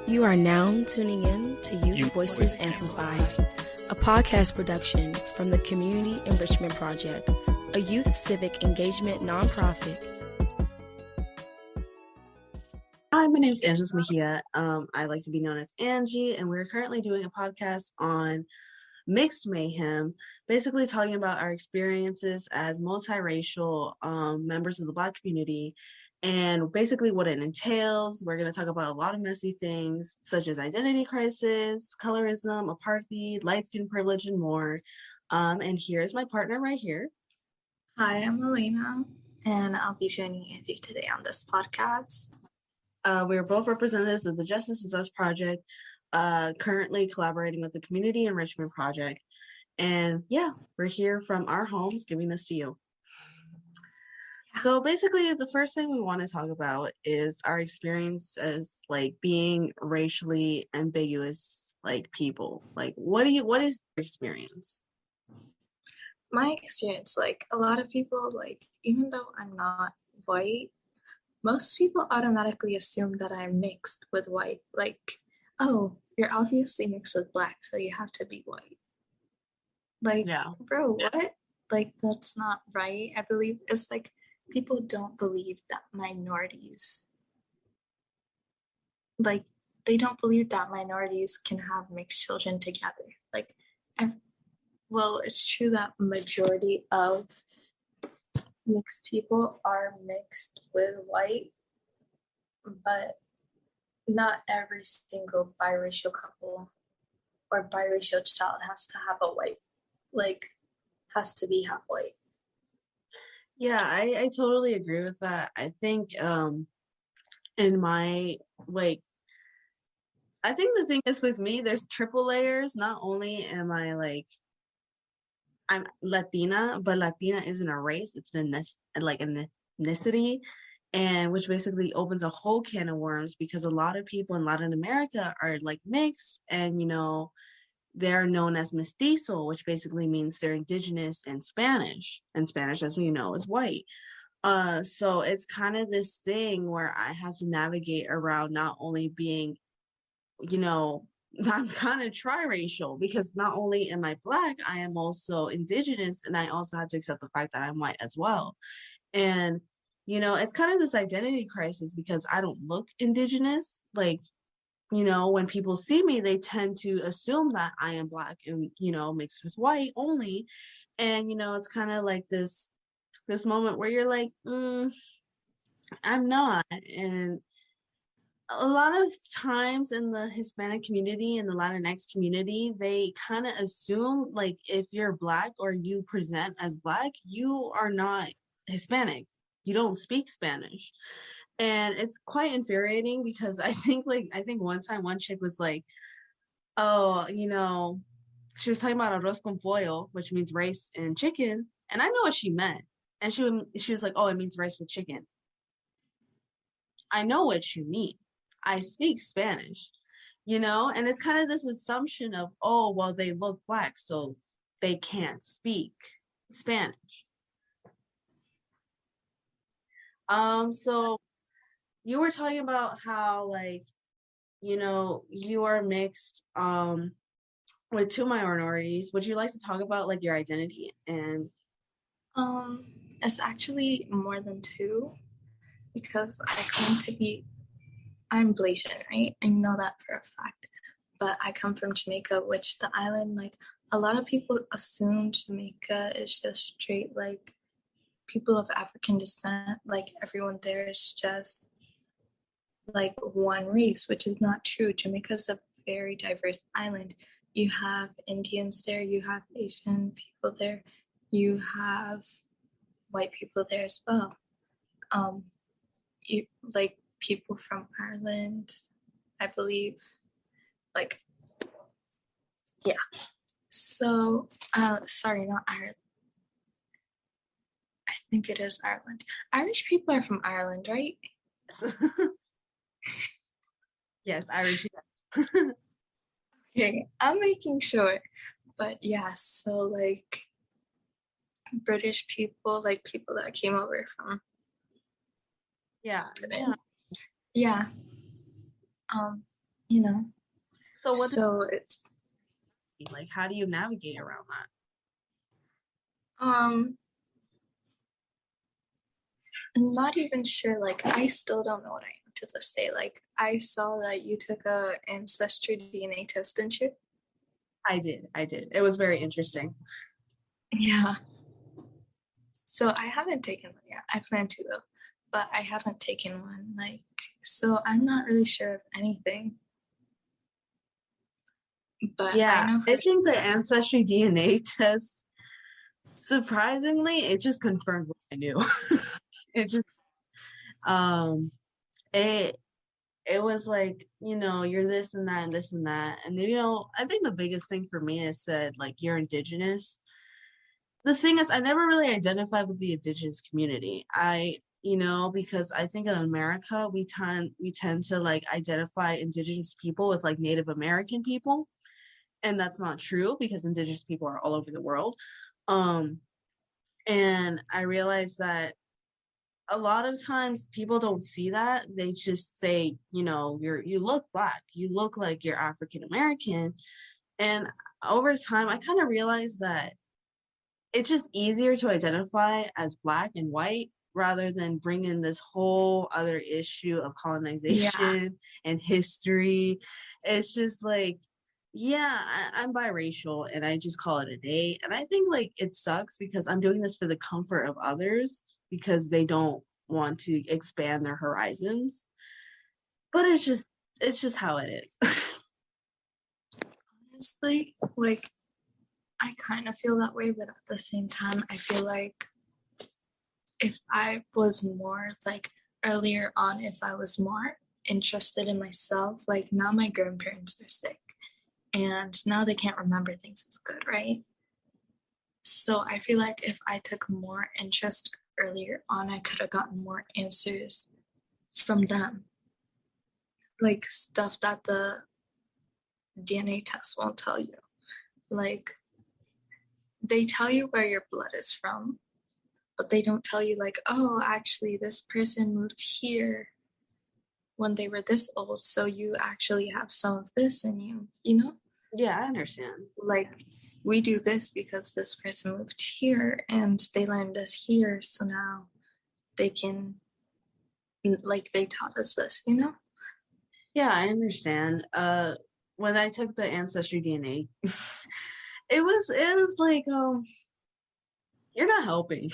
You are now tuning in to Youth Voices Amplified, a podcast production from the Community Enrichment Project, a youth civic engagement nonprofit. Hi, my name is Angie Mejia. I like to be known as Angie, and we're currently doing a podcast on mixed mayhem, basically talking about our experiences as multiracial members of the Black community and basically what it entails. We're going to talk about a lot of messy things such as identity crisis, colorism, apartheid, light skin privilege, and more. And here's my partner right here. Hi, I'm Alayna, and I'll be joining Angie today on this podcast. We are both representatives of the Justice is Us Project, currently collaborating with the Community Enrichment Project. And yeah, we're here from our homes giving this to you. So basically, the first thing we want to talk about is our experience as like being racially ambiguous like people. Like, what is your experience? My experience, like a lot of people, like even though I'm not white, most people automatically assume that I'm mixed with white. Like, oh, you're obviously mixed with Black, so you have to be white. Like, yeah. Bro, what? Yeah. Like, that's not right. I believe it's like people don't believe that minorities, like, they don't believe that minorities can have mixed children together. Like, well, it's true that majority of mixed people are mixed with white, but not every single biracial couple or biracial child has to have a white, like, has to be half white. Yeah, I totally agree with that. I think in my, like, I think the thing is with me, there's triple layers. Not only am I like, I'm Latina, but Latina isn't a race, it's an ethnicity, and which basically opens a whole can of worms because a lot of people in Latin America are like mixed, and you know, they're known as mestizo, which basically means they're indigenous and Spanish, as we know is white. So it's kind of this thing where I have to navigate around not only being, you know, I'm kind of triracial because not only am I Black, I am also indigenous, and I also have to accept the fact that I'm white as well. And, you know, it's kind of this identity crisis because I don't look indigenous. Like, you know, when people see me, they tend to assume that I am Black and, you know, mixed with white only. And, you know, it's kind of like this moment where you're like, I'm not. And a lot of times in the Hispanic community and the Latinx community, they kind of assume like if you're Black or you present as Black, you are not Hispanic. You don't speak Spanish. And it's quite infuriating because I think one time one chick was like, oh, you know, she was talking about arroz con pollo, which means rice and chicken. And I know what she meant. And she was like, oh, it means rice with chicken. I know what you mean. I speak Spanish, you know? And it's kind of this assumption of, oh, well, they look Black, so they can't speak Spanish. So you were talking about how, like, you know, you are mixed with two minorities. Would you like to talk about like your identity? And it's actually more than two because I claim to be, I'm Blasian, right? I know that for a fact, but I come from Jamaica, which the island, like a lot of people assume Jamaica is just straight like people of African descent, like everyone there is just like one race, which is not true. Jamaica is a very diverse island. You have Indians there, you have Asian people there, you have white people there as well. You like people from Ireland, I believe. Like, yeah. So, sorry, not Ireland. I think it is Ireland. Irish people are from Ireland, right? Yes, Irish. Okay, I'm making sure. But yeah, so like British people, like people that came over from Yeah. Yeah. you know. So what? So it's Like, how do you navigate around that? I'm not even sure. Like, I still don't know what I am to this day. Like, I saw that you took a ancestry DNA test, didn't you? I did. It was very interesting. Yeah. So I haven't taken one yet. I plan to though, but I haven't taken one. Like, so I'm not really sure of anything. But Yeah, I I think the ancestry DNA test, surprisingly, it just confirmed what I knew. It just it was like, you're this and that and this and that. And I think the biggest thing for me is that, like, you're indigenous. The thing is, I never really identified with the indigenous community. Because I think in America we tend to like identify indigenous people with like Native American people, and that's not true because indigenous people are all over the world. And I realized that a lot of times people don't see that. They just say, you look black, you look like you're African American. And over time, I kind of realized that it's just easier to identify as black and white rather than bring in this whole other issue of colonization and history. It's just like, yeah, I'm biracial and I just call it a day. And I think like it sucks because I'm doing this for the comfort of others because they don't want to expand their horizons. But it's just how it is. honestly, like, I kind of feel that way, but at the same time, I feel like if I was more like earlier on, if I was more interested in myself, like now my grandparents are sick and now they can't remember things as good, right? So I feel like if I took more interest earlier on, I could have gotten more answers from them. Like stuff that the DNA test won't tell you. Like, they tell you where your blood is from, but they don't tell you like, oh, actually this person moved here when they were this old, so you actually have some of this in you, Yeah, I understand. Like, we do this because this person moved here and they learned this here, so now they can, like, they taught us this. Yeah, I understand. When I took the ancestry DNA, it was like, you're not helping.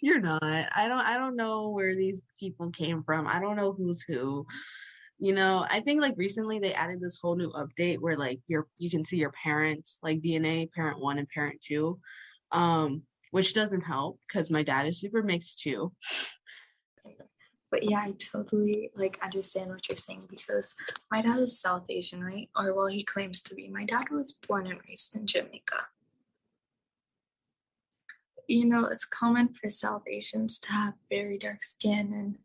You're not. I don't know where these people came from. I don't know who's who. I think like recently they added this whole new update where like you can see your parents, like DNA, parent 1 and parent 2. Which doesn't help because my dad is super mixed too. But yeah, I totally like understand what you're saying because my dad is South Asian, right? Or well, he claims to be. My dad was born and raised in Jamaica. It's common for South Asians to have very dark skin and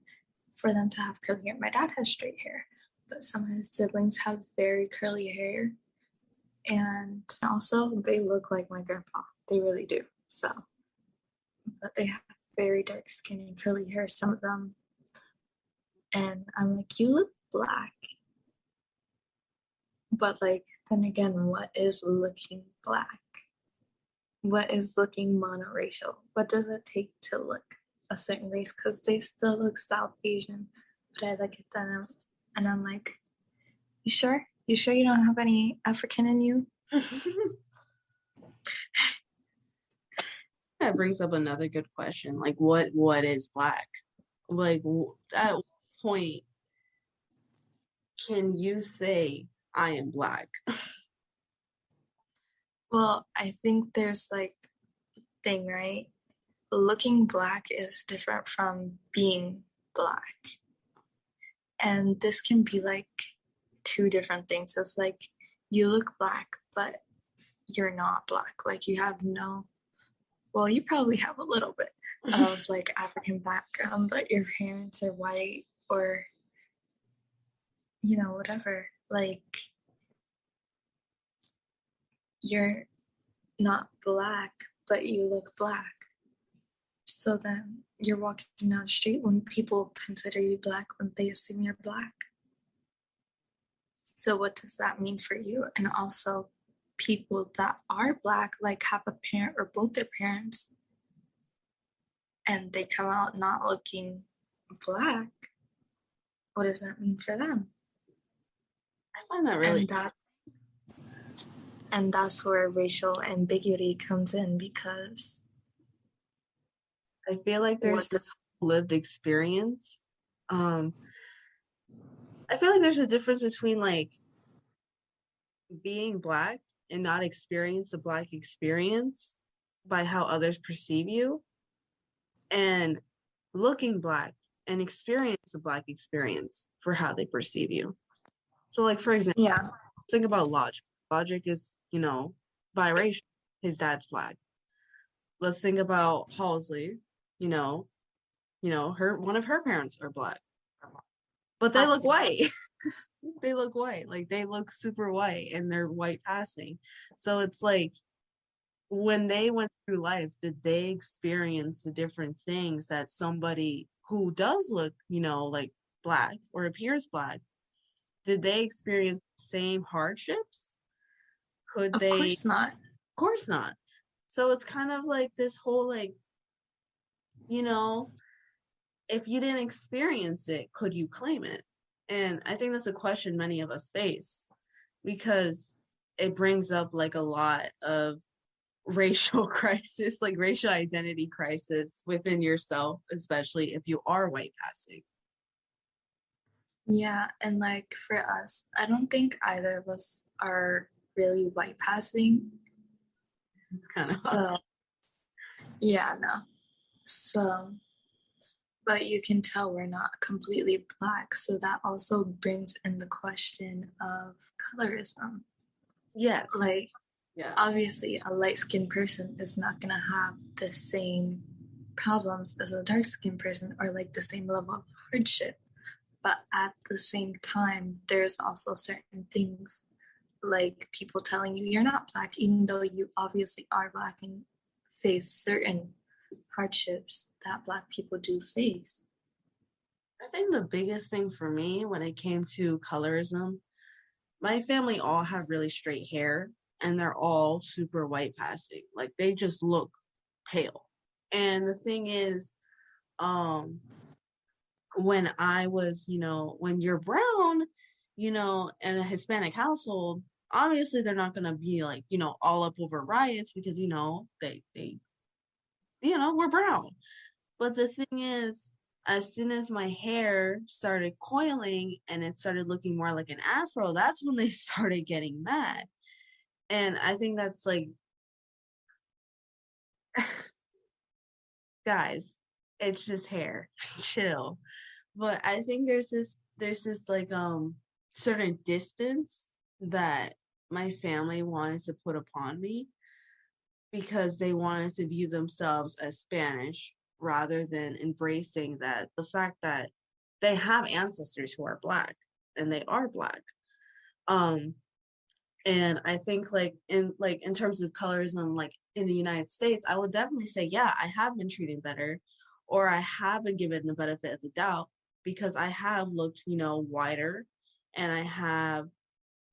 for them to have curly hair. My dad has straight hair, but some of his siblings have very curly hair. And also, they look like my grandpa. They really do. So, but they have very dark skin and curly hair, some of them. And I'm like, you look black. But like, then again, what is looking black? What is looking monoracial? What does it take to look a certain race? Because they still look South Asian. But I look at them and I'm like, you sure? You sure you don't have any African in you? That brings up another good question. Like, what is black? Like, at what point can you say I am black? Well, I think there's like thing, right? Looking black is different from being black. And this can be like two different things. It's like you look black, but you're not black. Like you have well, you probably have a little bit of like African background, but your parents are white or, whatever. Like you're not black, but you look black. So then you're walking down the street when people consider you black, when they assume you're black. So what does that mean for you? And also people that are Black, like have a parent or both their parents, and they come out not looking Black, what does that mean for them? I find that really... And that's where racial ambiguity comes in, because I feel like there's this lived experience. I feel like there's a difference between like being Black and not experience the Black experience by how others perceive you, and looking Black and experience the Black experience for how they perceive you. So like, for example, think about Logic. Logic is, biracial. His dad's Black. Let's think about Halsey. One of her parents are Black, but they look white. They look white. Like, they look super white, and they're white passing. So it's like, when they went through life, did they experience the different things that somebody who does look, like Black or appears Black, did they experience the same hardships? Could they? Of course not. Of course not. So it's kind of like this whole, like, if you didn't experience it, could you claim it? And I think that's a question many of us face, because it brings up like a lot of racial crisis, like racial identity crisis within yourself, especially if you are white passing. Yeah, and like for us, I don't think either of us are really white passing. It's kind of so, yeah, no. So, but you can tell we're not completely Black, so that also brings in the question of colorism. Yes. Like, obviously, a light-skinned person is not gonna have the same problems as a dark-skinned person, or like the same level of hardship. But at the same time, there's also certain things like people telling you you're not Black, even though you obviously are Black and face certain hardships that Black people do face. I think the biggest thing for me when it came to colorism, my family all have really straight hair, and they're all super white passing. Like, they just look pale. And the thing is, when I was, when you're brown, in a Hispanic household, obviously they're not going to be like, all up over riots, because, they we're brown. But the thing is, as soon as my hair started coiling and it started looking more like an afro, that's when they started getting mad. And I think that's like, guys, it's just hair. Chill. But I think there's this like certain distance that my family wanted to put upon me, because they wanted to view themselves as Spanish, rather than embracing that the fact that they have ancestors who are Black, and they are Black. And I think in terms of colorism, like in the United States, I would definitely say, yeah, I have been treated better, or I have been given the benefit of the doubt, because I have looked, whiter, and I have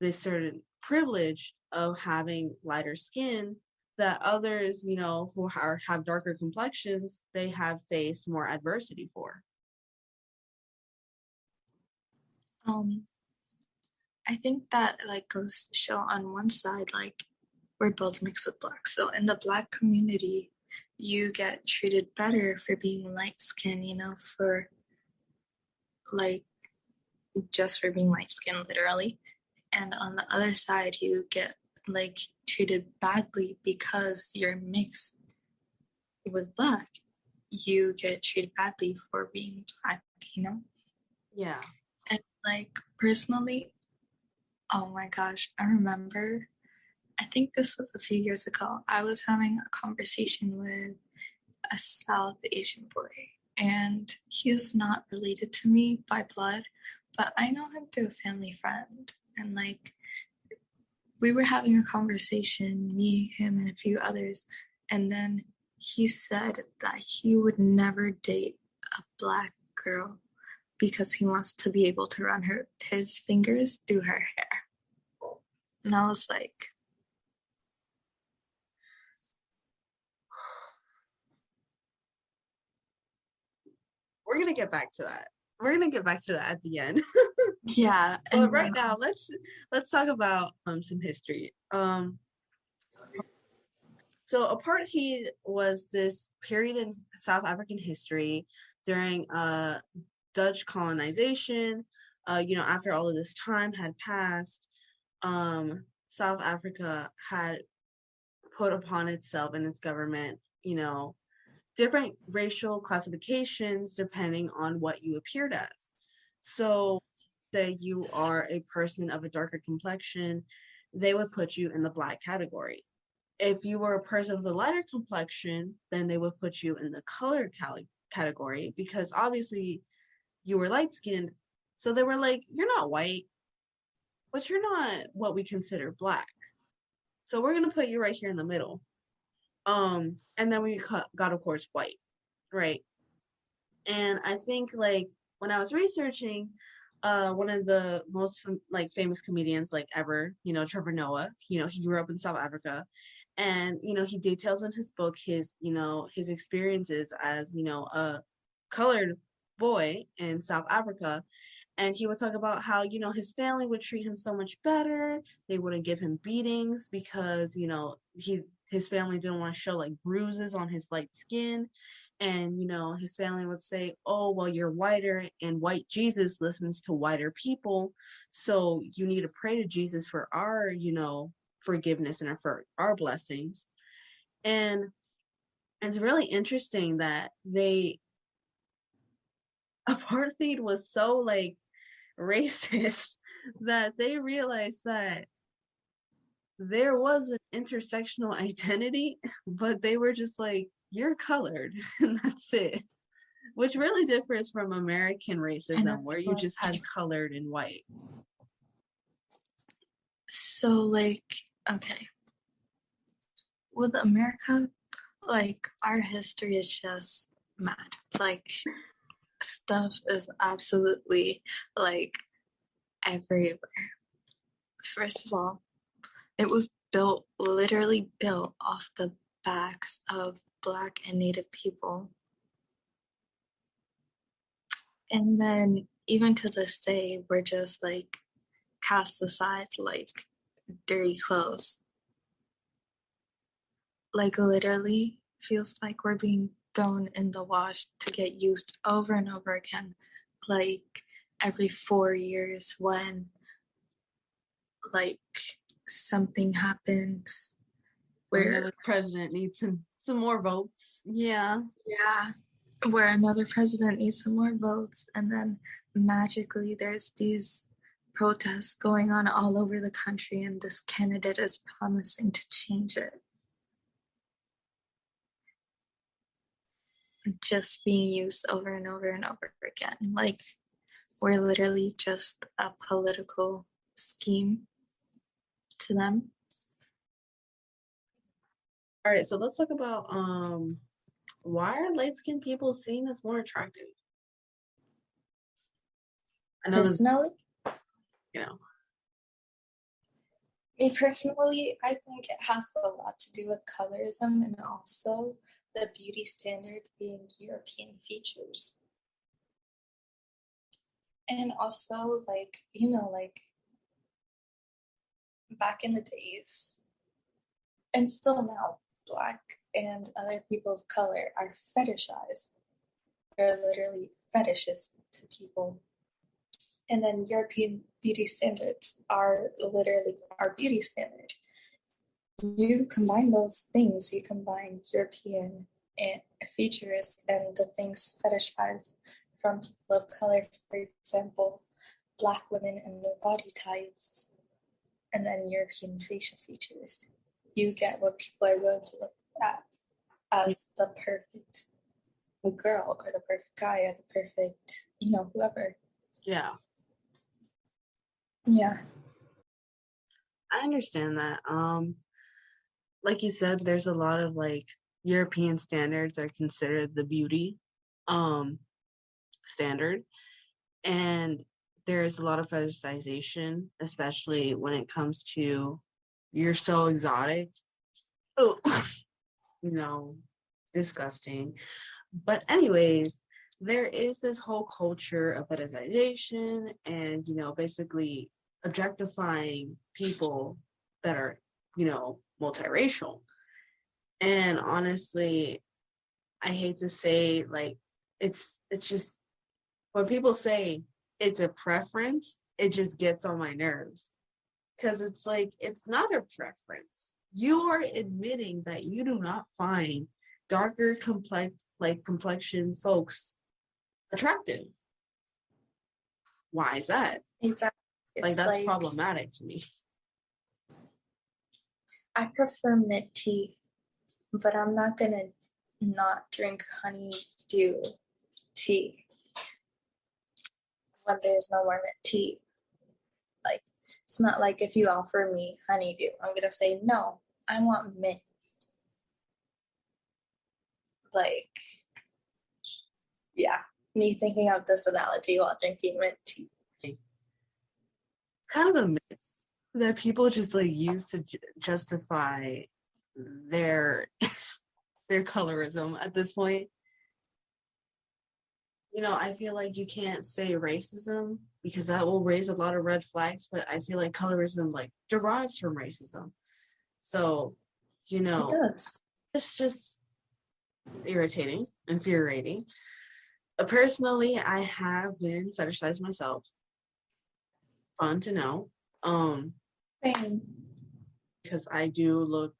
this certain privilege of having lighter skin that others, who have darker complexions, they have faced more adversity for. I think that like goes to show on one side, like we're both mixed with Black. So in the Black community, you get treated better for being light skinned, for like just for being light skinned, literally. And on the other side, you get like treated badly because you're mixed with Black. You get treated badly for being Black, Yeah. And like personally, oh my gosh, I remember, I think this was a few years ago, I was having a conversation with a South Asian boy, and he is not related to me by blood, but I know him through a family friend. And like, we were having a conversation, me, him, and a few others, and then he said that he would never date a Black girl because he wants to be able to run his fingers through her hair. And I was like, we're gonna get back to that. We're gonna get back to that at the end. yeah. But right now, let's talk about some history. So apartheid was this period in South African history during Dutch colonization. After all of this time had passed, South Africa had put upon itself and its government, different racial classifications depending on what you appeared as. So, say you are a person of a darker complexion, they would put you in the Black category. If you were a person with a lighter complexion, then they would put you in the colored category, because obviously you were light skinned. So they were like, you're not white, but you're not what we consider Black. So we're going to put you right here in the middle. And then we got, of course, white, right? And I think, like, when I was researching, one of the most famous comedians ever, Trevor Noah, he grew up in South Africa, and he details in his book his experiences as a colored boy in South Africa. And he would talk about how, his family would treat him so much better. They wouldn't give him beatings because, his family didn't want to show like bruises on his light skin. And, his family would say, oh, well, you're whiter, and white Jesus listens to whiter people. So you need to pray to Jesus for our, forgiveness and for our blessings. And it's really interesting that apartheid was so racist that they realized that there was an intersectional identity, but they were just like, you're colored, and that's it. Which really differs from American racism, where you just had colored and white. So, okay. With America, our history is just mad. Stuff is absolutely, everywhere. First of all, it was literally built off the backs of Black and Native people. And then even to this day, we're just cast aside like dirty clothes. Literally feels like we're being thrown in the wash to get used over and over again, every 4 years when something happens where another president needs some more votes. Yeah, where another president needs some more votes, and then magically there's these protests going on all over the country, and this candidate is promising to change it. Just being used over and over and over again. We're literally just a political scheme to them. All right, so let's talk about why are light-skinned people seen as more attractive? Personally, me personally, I think it has a lot to do with colorism and also the beauty standard being European features. And also, back in the days, and still now, Black and other people of color are fetishized. They're literally fetishes to people. And then European beauty standards are literally our beauty standard. You combine those things, you combine European features and the things fetishized from people of color, for example, Black women and their body types, and then European facial features. You get what people are going to look at as the perfect girl or the perfect guy or the perfect, whoever. Yeah. Yeah. I understand that. Like you said, there's a lot of European standards are considered the beauty standard. And there's a lot of fetishization, especially when it comes to you're so exotic. Oh, disgusting. But anyways, there is this whole culture of fetishization and, basically objectifying people that are, multiracial. And honestly, I hate to say, like, it's just, when people say it's a preference, it just gets on my nerves. Because it's like, it's not a preference. You are admitting that you do not find darker complexion folks attractive. Why is that? Exactly. Like, that's problematic to me. I prefer mint tea, but I'm not gonna not drink honeydew tea when there's no more mint tea. Like, it's not like if you offer me honeydew, I'm gonna say no, I want mint. Like, yeah, me thinking of this analogy while drinking mint tea. It's kind of a myth that people just like use to justify their colorism at this point. I feel like you can't say racism because that will raise a lot of red flags, but I feel like colorism like derives from racism. So, It does. It's just irritating, infuriating. Personally, I have been fetishized myself. Fun to know. Same. Because I do look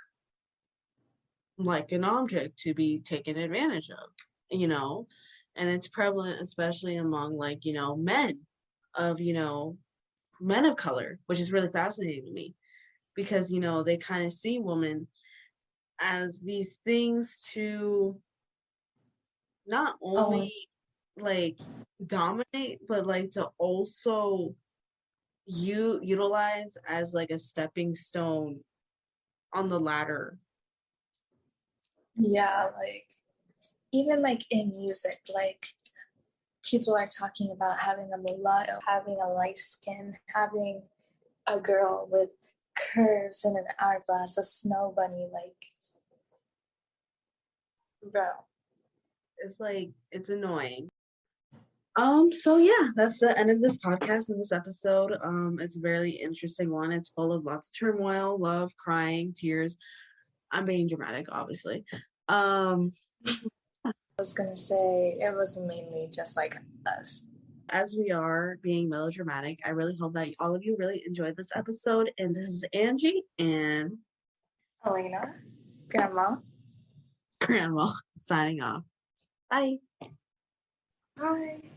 like an object to be taken advantage of, and it's prevalent, especially among men of color, which is really fascinating to me because, they kind of see women as these things to not only dominate, but to also utilize as a stepping stone on the ladder. Yeah, even in music, people are talking about having a mulatto, having a light skin, having a girl with curves and an hourglass, a snow bunny, bro. It's annoying. So yeah, that's the end of this podcast and this episode. It's a very interesting one. It's full of lots of turmoil, love, crying, tears. I'm being dramatic, obviously. I was gonna say it was mainly just us. As we are being melodramatic, I really hope that all of you really enjoyed this episode. And this is Angie and Alayna, Grandma, signing off. Bye. Bye.